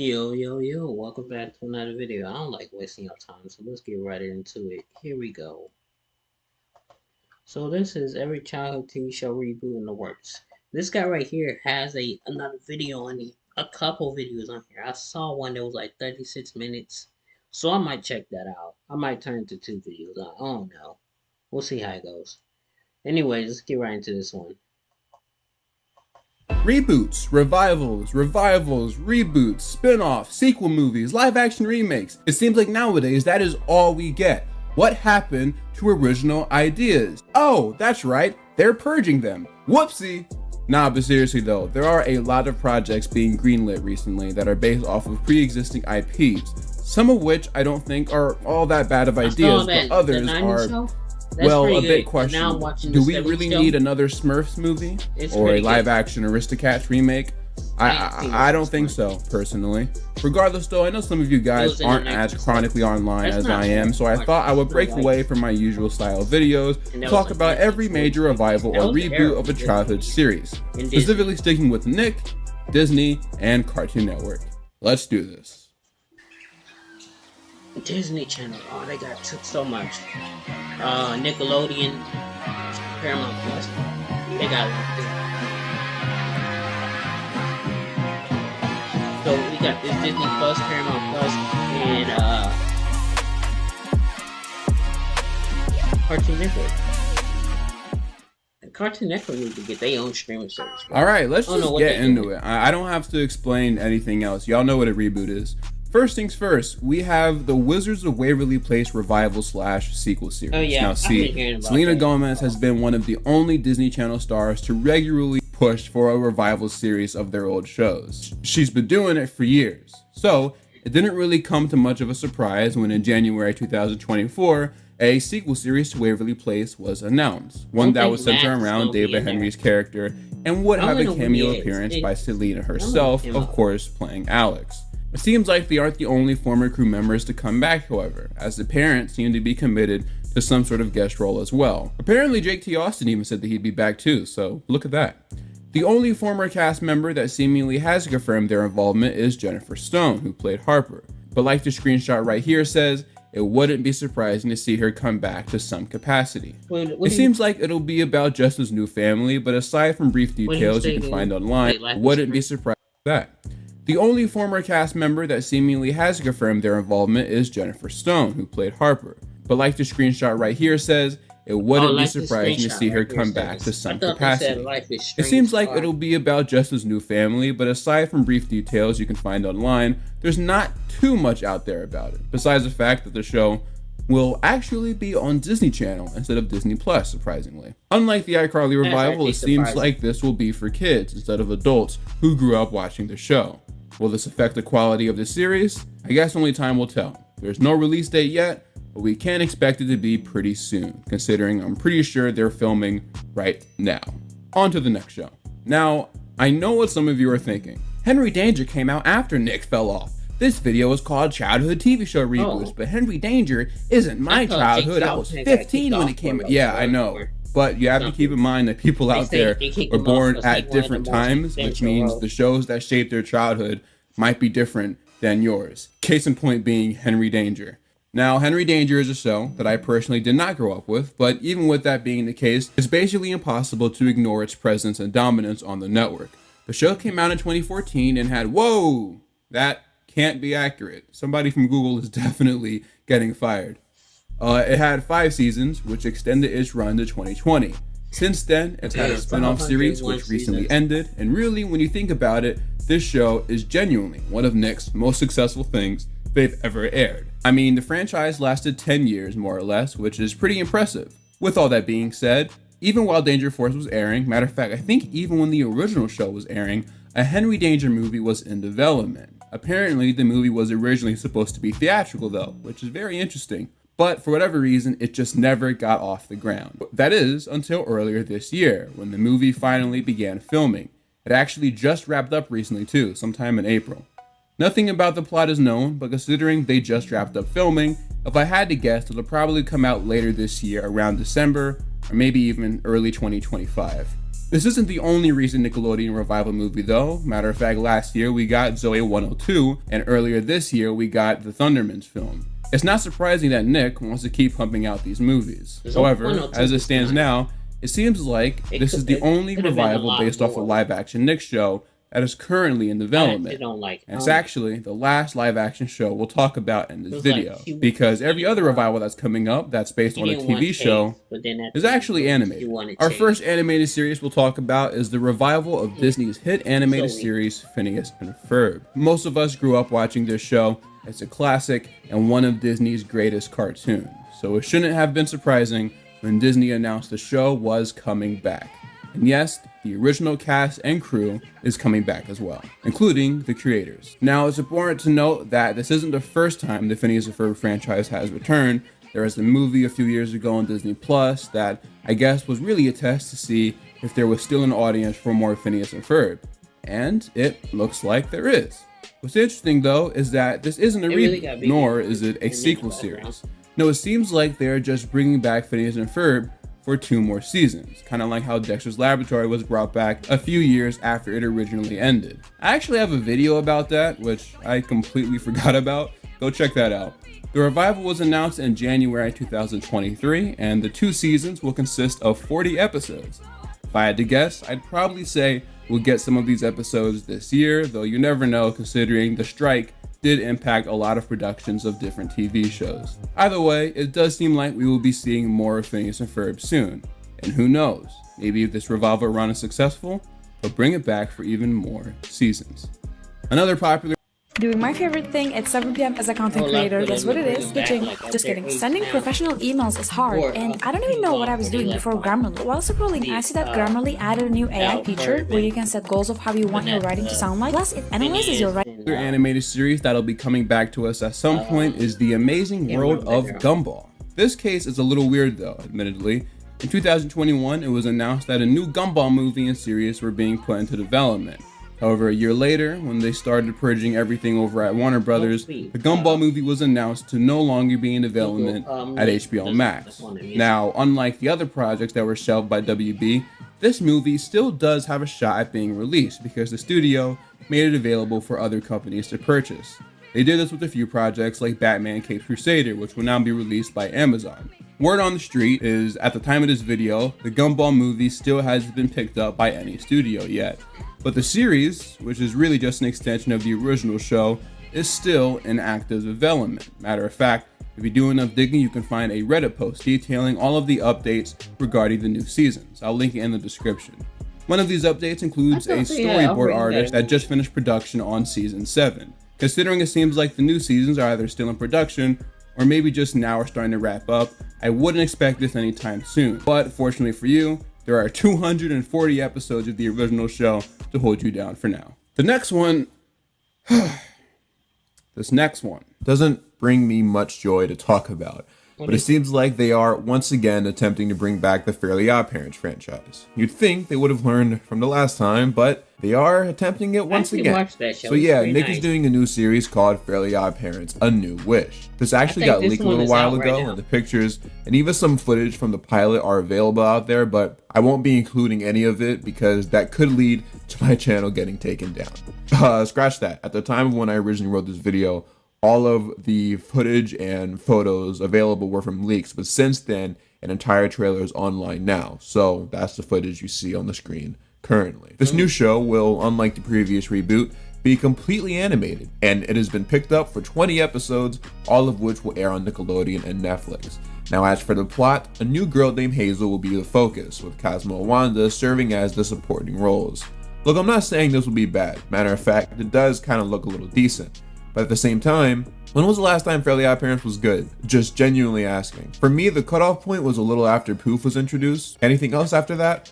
Yo, welcome back to another video. I don't like wasting your time, so let's get right into it. Here we go. So this is every childhood TV show reboot in the works. This guy right here has another video on a couple videos on here. I saw one that was like 36 minutes. So I might check that out. I might turn it to two videos. I don't know. We'll see how it goes. Anyways, let's get right into this one. Reboots, revivals, reboots, spin-offs, sequel movies, live-action remakes. It seems like nowadays that is all we get. What happened to original ideas? Oh, that's right, they're purging them. Whoopsie! Nah, but seriously though, there are a lot of projects being greenlit recently that are based off of pre-existing IPs, some of which I don't think are all that bad of ideas, but others are... Well, a bit questionable. Do we really need another Smurfs movie or a live-action Aristocats remake? I don't think so, personally. Regardless, though, I know some of you guys aren't as chronically online as I am, so I thought I would break away from my usual style of videos to talk about every major revival or reboot of a childhood series, specifically sticking with Nick, Disney, and Cartoon Network. Let's do this. Disney Channel. Oh, they got so much. Nickelodeon, Paramount Plus. They got a lot there. So we got this Disney Plus, Paramount Plus, and Cartoon Network. And Cartoon Network need to get their own streaming service. Right? All right, let's just get into it. I don't have to explain anything else. Y'all know what a reboot is. First things first, we have the Wizards of Waverly Place revival / sequel series. Oh yeah, now see, Selena Gomez has been one of the only Disney Channel stars to regularly push for a revival series of their old shows. She's been doing it for years, so it didn't really come to much of a surprise when in January 2024, a sequel series to Waverly Place was announced. One that would center around David Henry's character and would have a cameo appearance by Selena herself, of course, playing Alex. It seems like they aren't the only former crew members to come back, however, as the parents seem to be committed to some sort of guest role as well. Apparently Jake T. Austin even said that he'd be back too, so look at that. The only former cast member that seemingly has confirmed their involvement is Jennifer Stone, who played Harper. But like the screenshot right here says, it wouldn't be surprising to see her come back to some capacity. It seems like it'll be about Justin's new family, but aside from brief details you can find online, it wouldn't be surprising with that. The only former cast member that seemingly has confirmed their involvement is Jennifer Stone, who played Harper. But like the screenshot right here says, it wouldn't be surprising to see her come back to some capacity. It seems like it'll be about Justin's new family, but aside from brief details you can find online, there's not too much out there about it, besides the fact that the show will actually be on Disney Channel instead of Disney Plus, surprisingly. Unlike the iCarly revival, it seems like this will be for kids instead of adults who grew up watching the show. Will this affect the quality of the series? I guess only time will tell. There's no release date yet, but we can expect it to be pretty soon, considering I'm pretty sure they're filming right now. On to the next show. Now, I know what some of you are thinking. Henry Danger came out after Nick fell off. This video is called Childhood TV Show Reboots, but Henry Danger isn't my childhood. I was 15 when it came out. Yeah, I know. But you have to keep in mind that people out there were born at different times, which means the shows that shaped their childhood might be different than yours. Case in point being Henry Danger. Now, Henry Danger is a show that I personally did not grow up with, but even with that being the case, it's basically impossible to ignore its presence and dominance on the network. The show came out in 2014 and had, whoa, that can't be accurate. Somebody from Google is definitely getting fired. It had 5 seasons, which extended its run to 2020. Since then, it's had a spin-off series, which recently ended, and really, when you think about it, this show is genuinely one of Nick's most successful things they've ever aired. I mean, the franchise lasted 10 years, more or less, which is pretty impressive. With all that being said, even while Danger Force was airing, matter of fact, I think even when the original show was airing, a Henry Danger movie was in development. Apparently, the movie was originally supposed to be theatrical though, which is very interesting. But for whatever reason, it just never got off the ground. That is, until earlier this year, when the movie finally began filming. It actually just wrapped up recently too, sometime in April. Nothing about the plot is known, but considering they just wrapped up filming, if I had to guess, it'll probably come out later this year around December, or maybe even early 2025. This isn't the only recent Nickelodeon revival movie though. Matter of fact, last year we got Zoe 102, and earlier this year we got the Thundermans film. It's not surprising that Nick wants to keep pumping out these movies. However, as it stands now, it seems like this is the only revival based off a live-action Nick show that is currently in development. And it's actually the last live-action show we'll talk about in this video, because every other revival that's coming up that's based on a TV show is actually animated. Our first animated series we'll talk about is the revival of Disney's hit animated series Phineas and Ferb. Most of us grew up watching this show. It's a classic and one of Disney's greatest cartoons, so it shouldn't have been surprising when Disney announced the show was coming back. And yes, the original cast and crew is coming back as well, including the creators. Now, it's important to note that this isn't the first time the Phineas and Ferb franchise has returned. There was a movie a few years ago on Disney Plus that I guess was really a test to see if there was still an audience for more Phineas and Ferb. And it looks like there is. What's interesting though is that this isn't a reboot, nor is it a sequel series. No, it seems like they're just bringing back Phineas and Ferb for 2 more seasons, kind of like how Dexter's Laboratory was brought back a few years after it originally ended. I actually have a video about that, which I completely forgot about. Go check that out. The revival was announced in January 2023, and the 2 seasons will consist of 40 episodes. If I had to guess, I'd probably say we'll get some of these episodes this year, though you never know considering the strike did impact a lot of productions of different TV shows. Either way, it does seem like we will be seeing more of Phineas and Ferb soon. And who knows, maybe if this revival run is successful, they'll bring it back for even more seasons. Another popular Doing my favorite thing at 7 p.m. as a content creator, that's what it is, pitching. Just kidding. Sending professional emails is hard, and I don't even know what I was doing before Grammarly. While scrolling, I see that Grammarly added a new AI feature where you can set goals of how you want your writing to sound like. Plus, it analyzes your writing. Another animated series that'll be coming back to us at some point is The Amazing World of Gumball. This case is a little weird though, admittedly. In 2021, it was announced that a new Gumball movie and series were being put into development. However, a year later, when they started purging everything over at Warner Brothers, the Gumball movie was announced to no longer be in development at HBO Max. Now, unlike the other projects that were shelved by WB, this movie still does have a shot at being released because the studio made it available for other companies to purchase. They did this with a few projects like Batman Caped Crusader, which will now be released by Amazon. Word on the street is, at the time of this video, the Gumball movie still hasn't been picked up by any studio yet. But the series, which is really just an extension of the original show, is still in active development. Matter of fact, if you do enough digging, you can find a Reddit post detailing all of the updates regarding the new seasons. I'll link it in the description. One of these updates includes a storyboard artist that just finished production on season 7. Considering it seems like the new seasons are either still in production or maybe just now are starting to wrap up, I wouldn't expect this anytime soon. But fortunately for you, there are 240 episodes of the original show to hold you down for now. The next one, this next one doesn't bring me much joy to talk about, but it seems like they are once again attempting to bring back the Fairly OddParents franchise. You'd think they would have learned from the last time, but they are attempting it once again. So yeah, Nick is doing a new series called Fairly OddParents: A New Wish. This actually got leaked a little while ago, and the pictures and even some footage from the pilot are available out there, but I won't be including any of it because that could lead to my channel getting taken down. Scratch that. At the time of when I originally wrote this video, all of the footage and photos available were from leaks, but since then, an entire trailer is online now. So that's the footage you see on the screen currently. This new show will, unlike the previous reboot, be completely animated, and it has been picked up for 20 episodes, all of which will air on Nickelodeon and Netflix. Now, as for the plot, a new girl named Hazel will be the focus, with Cosmo and Wanda serving as the supporting roles. Look, I'm not saying this will be bad. Matter of fact, it does kind of look a little decent. But at the same time, when was the last time Fairly OddParents was good? Just genuinely asking. For me, the cutoff point was a little after Poof was introduced. Anything else after that?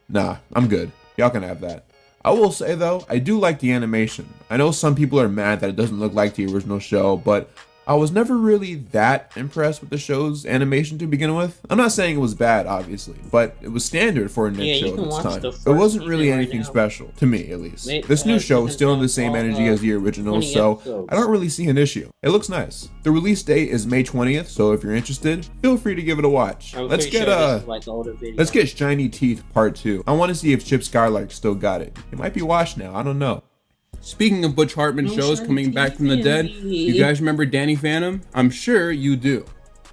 Nah, I'm good. Y'all can have that. I will say though, I do like the animation. I know some people are mad that it doesn't look like the original show, but I was never really that impressed with the show's animation to begin with. I'm not saying it was bad, obviously, but it was standard for a Nick show at its time. It wasn't really anything special, to me at least. This new show is still in the same energy as the original, so I don't really see an issue. It looks nice. The release date is May 20th, so if you're interested, feel free to give it a watch. Let's get Shiny Teeth Part 2. I want to see if Chip Skylark still got it. It might be washed now, I don't know. Speaking of Butch Hartman shows coming back from the dead, you guys remember Danny Phantom? I'm sure you do.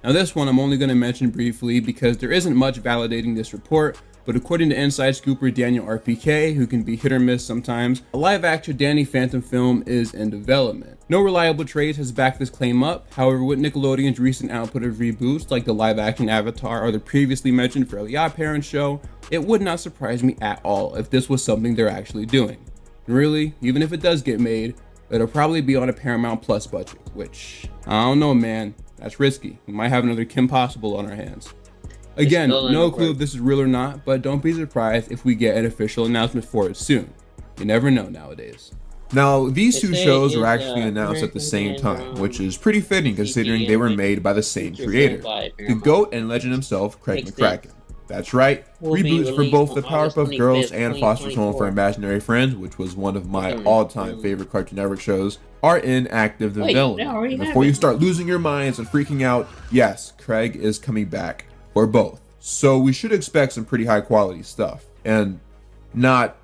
Now this one I'm only going to mention briefly because there isn't much validating this report, but according to Inside Scooper Daniel RPK, who can be hit or miss sometimes, a live-action Danny Phantom film is in development. No reliable trace has backed this claim up. However, with Nickelodeon's recent output of reboots like the live-action Avatar or the previously mentioned Fairly OddParents show, it would not surprise me at all if this was something they're actually doing. And really, even if it does get made, it'll probably be on a Paramount Plus budget, which, I don't know, man, that's risky. We might have another Kim Possible on our hands. Again, no clue if this is real or not, but don't be surprised if we get an official announcement for it soon. You never know nowadays. Now, these two shows were actually announced at the same time, which is pretty fitting considering they were made by the same creator, the GOAT and legend himself, Craig McCracken. That's right, reboots for both the Powerpuff Girls and Foster's Home for Imaginary Friends, which was one of my all-time favorite Cartoon Network shows, are in active development. And before you start losing your minds and freaking out, yes, Craig is coming back, or both. So we should expect some pretty high quality stuff, and not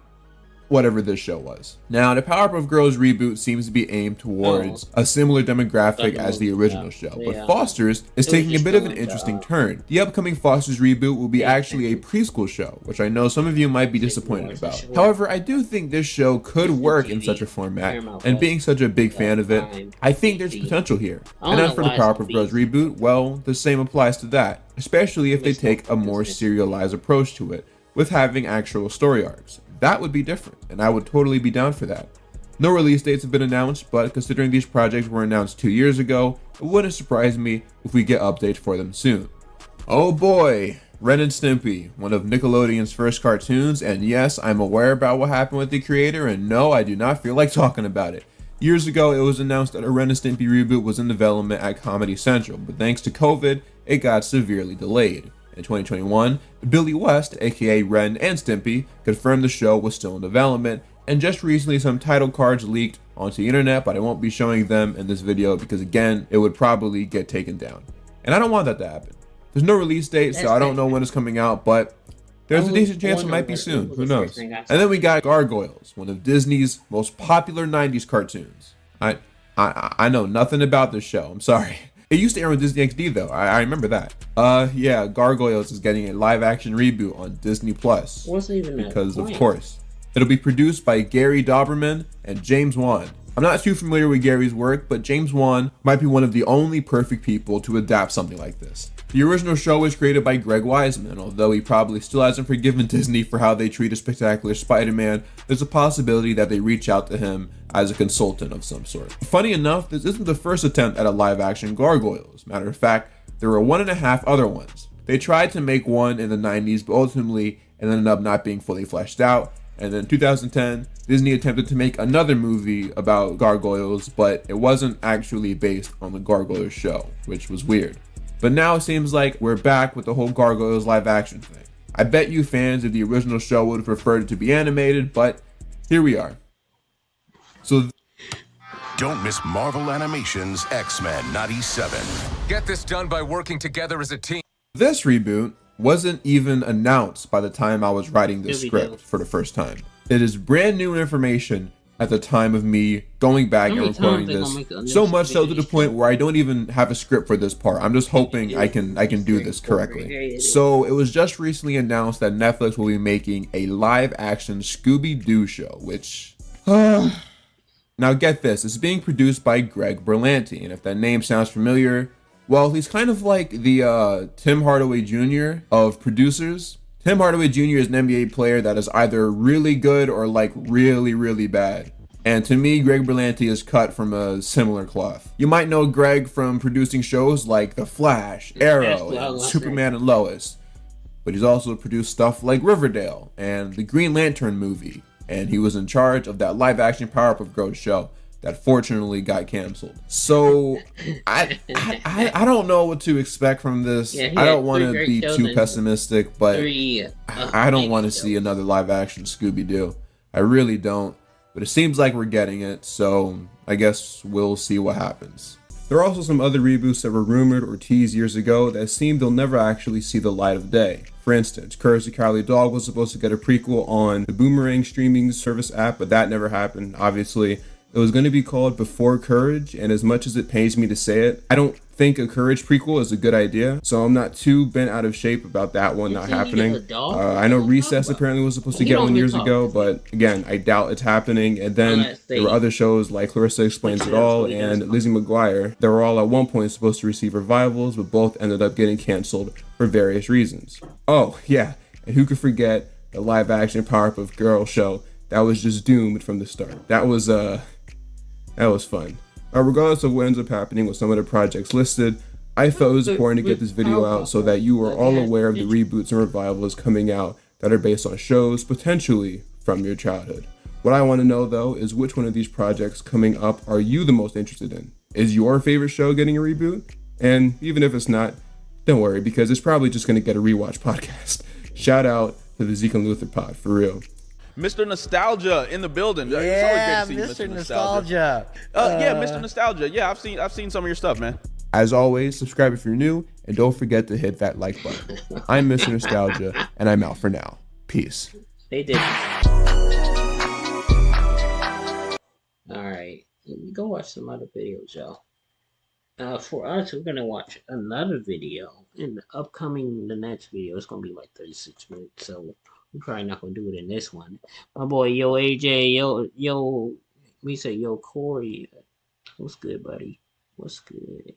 whatever this show was. Now, the Powerpuff Girls reboot seems to be aimed towards a similar demographic as the original show, but Foster's is taking a bit of an interesting turn. The upcoming Foster's reboot will be actually a preschool show, which I know some of you might be disappointed about. However, I do think this show could work in such a format, and being such a big fan of it, I think there's potential here. And then for the Powerpuff Girls reboot, well, the same applies to that, especially if they take a more serialized approach to it, with having actual story arcs. That would be different, and I would totally be down for that. No release dates have been announced, but considering these projects were announced 2 years ago, it wouldn't surprise me if we get updates for them soon. Oh boy, Ren and Stimpy, one of Nickelodeon's first cartoons, and yes, I'm aware about what happened with the creator, and no, I do not feel like talking about it. Years ago, it was announced that a Ren and Stimpy reboot was in development at Comedy Central, but thanks to COVID, it got severely delayed. In 2021, Billy West, aka Ren and Stimpy, confirmed the show was still in development, and just recently some title cards leaked onto the internet, but I won't be showing them in this video because again, it would probably get taken down. And I don't want that to happen. There's no release date, so I don't know when it's coming out, but there's a decent chance it might be soon, who knows. And then we got Gargoyles, one of Disney's most popular 90s cartoons. I know nothing about this show, I'm sorry. It used to air on Disney XD though, I remember that. Yeah, Gargoyles is getting a live action reboot on Disney Plus. Because of course. It'll be produced by Gary Dauberman and James Wan. I'm not too familiar with Gary's work, but James Wan might be one of the only perfect people to adapt something like this. The original show was created by Greg Weisman, although he probably still hasn't forgiven Disney for how they treat a spectacular Spider-Man, there's a possibility that they reach out to him as a consultant of some sort. Funny enough, this isn't the first attempt at a live-action Gargoyles. Matter of fact, there were 1.5 other ones. They tried to make one in the 90s, but ultimately it ended up not being fully fleshed out. And then in 2010, Disney attempted to make another movie about Gargoyles, but it wasn't actually based on the Gargoyles show, which was weird. But now it seems like we're back with the whole Gargoyles live action thing. I bet you fans of the original show would have preferred it to be animated, but here we are. So don't miss Marvel Animation's X-Men 97. Get this done by working together as a team. This reboot wasn't even announced by the time I was writing this script for the first time. It is brand new information at the time of me going back and recording this, so much so to the point where I don't even have a script for this part. I'm just hoping I can do this correctly. So it was just recently announced that Netflix will be making a live action Scooby-Doo show, which now get this, it's being produced by Greg Berlanti, and if that name sounds familiar, well, he's kind of like the Tim Hardaway Jr. of producers. Tim Hardaway Jr. is an NBA player that is either really good or like really, really bad. And to me, Greg Berlanti is cut from a similar cloth. You might know Greg from producing shows like The Flash, Arrow, and Superman and Lois. But he's also produced stuff like Riverdale and the Green Lantern movie. And he was in charge of that live action Powerpuff Girls show. that fortunately got canceled. So I don't know what to expect from this. Yeah, I don't want to great be shows too and pessimistic, but three I don't want to shows. see another live action Scooby-Doo. I really don't. But it seems like we're getting it, so I guess we'll see what happens. There are also some other reboots that were rumored or teased years ago that seem they'll never actually see the light of day. For instance, Courage the Cowardly Dog was supposed to get a prequel on the Boomerang streaming service app, but that never happened, obviously. It was going to be called Before Courage, and as much as it pains me to say it, I don't think a Courage prequel is a good idea, so I'm not too bent out of shape about that one not happening. I know Recess apparently was supposed to get one years ago, but again, I doubt it's happening. And then there were other shows like Clarissa Explains It All and Lizzie McGuire. They were all at one point supposed to receive revivals, but both ended up getting canceled for various reasons. Oh, yeah, and who could forget the live-action Powerpuff Girls show that was just doomed from the start. That was fun. Regardless of what ends up happening with some of the projects listed, I felt it was important to get this video out so that you are all aware of the reboots and revivals coming out that are based on shows potentially from your childhood. What I want to know though is which one of these projects coming up are you the most interested in? Is your favorite show getting a reboot? And even if it's not, don't worry, because it's probably just going to get a rewatch podcast. Shout out to the Zeke and Luther pod, for real. Mr. Nostalgia in the building. Yeah, it's always great to see Mr. Nostalgia. Yeah, Mr. Nostalgia. Yeah, I've seen some of your stuff, man. As always, subscribe if you're new, and don't forget to hit that like button. I'm Mr. Nostalgia, and I'm out for now. Peace. They did. Alright, go watch some other videos, y'all. For us, we're gonna watch another video in the next video. It's gonna be like 36 minutes, so we're probably not gonna do it in this one. My boy, yo AJ, yo, we say yo Corey. What's good, buddy? What's good?